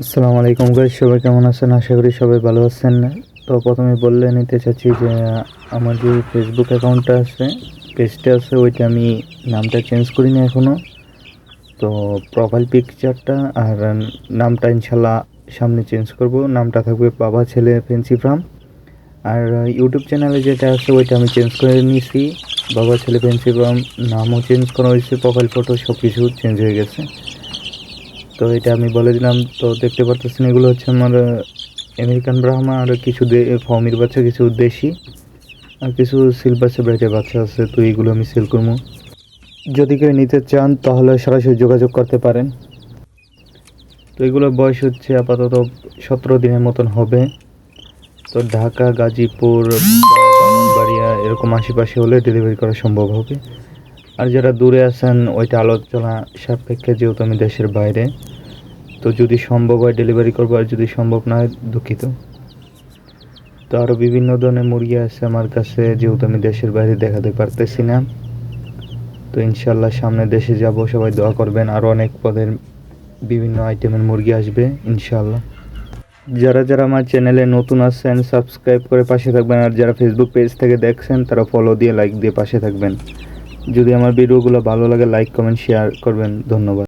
আসসালামু আলাইকুম গাইস, সবাই কেমন আছেন? আশা করি সবাই ভালো আছেন। তো প্রথমে বললে নিতে চাচ্ছি যে আমার যে ফেসবুক অ্যাকাউন্টটা আছে, পেজটা আছে, ওইটা আমি নামটা চেঞ্জ করিনি এখনও। তো প্রোফাইল পিকচারটা আর নামটা ইনশাল্লাহ সামনে চেঞ্জ করব। নামটা থাকবে বাবা ছেলে ফেন্সি ফার্ম। আর ইউটিউব চ্যানেলে যেটা আছে ওইটা আমি চেঞ্জ করে নিয়েছি, বাবা ছেলে ফেন্সি ফার্ম। নামও চেঞ্জ করা হয়েছে, প্রোফাইল ফটো সব কিছু চেঞ্জ হয়ে গেছে। তো এটা আমি বলে দিলাম। তো দেখতে পারতেছেন এগুলো হচ্ছে আমার আমেরিকান ব্রাহ্মা, আর কিছু ফার্মির বাচ্চা, কিছু দেশি, আর কিছু সিলভার সেব্রাইটের বাচ্চা আছে। তো এইগুলো আমি সেল করবো। যদি কেউ নিতে চান তাহলে সরাসরি যোগাযোগ করতে পারেন। তো এগুলোর বয়স হচ্ছে আপাতত 17 দিনের মতন হবে। তো ঢাকা, গাজীপুর বা ব্রাহ্মণবাড়িয়া এরকম আশেপাশে হলে ডেলিভারি করা সম্ভব হবে। আর যারা দূরে আছেন ওইটা আলোচনা সাপেক্ষে, যেহেতু আমি দেশের বাইরে। তো যদি সম্ভব হয় ডেলিভারি করবো, আর যদি সম্ভব না হয় দুঃখিত। তো আরও বিভিন্ন ধরনের মুরগি আছে আমার কাছে, যেহেতু আমি দেশের বাইরে দেখাতে পারতেছি না। তো ইনশাল্লাহ সামনে দেশে যাব, সবাই দোয়া করবেন। আরও অনেক পদের বিভিন্ন আইটেমের মুরগি আসবে ইনশাল্লাহ। যারা যারা আমার চ্যানেলে নতুন আছেন সাবস্ক্রাইব করে পাশে থাকবেন, আর যারা ফেসবুক পেজ থেকে দেখছেন তারা ফলো দিয়ে লাইক দিয়ে পাশে থাকবেন। যদি আমার ভিডিওগুলো ভালো লাগে লাইক কমেন্ট শেয়ার করবেন। ধন্যবাদ।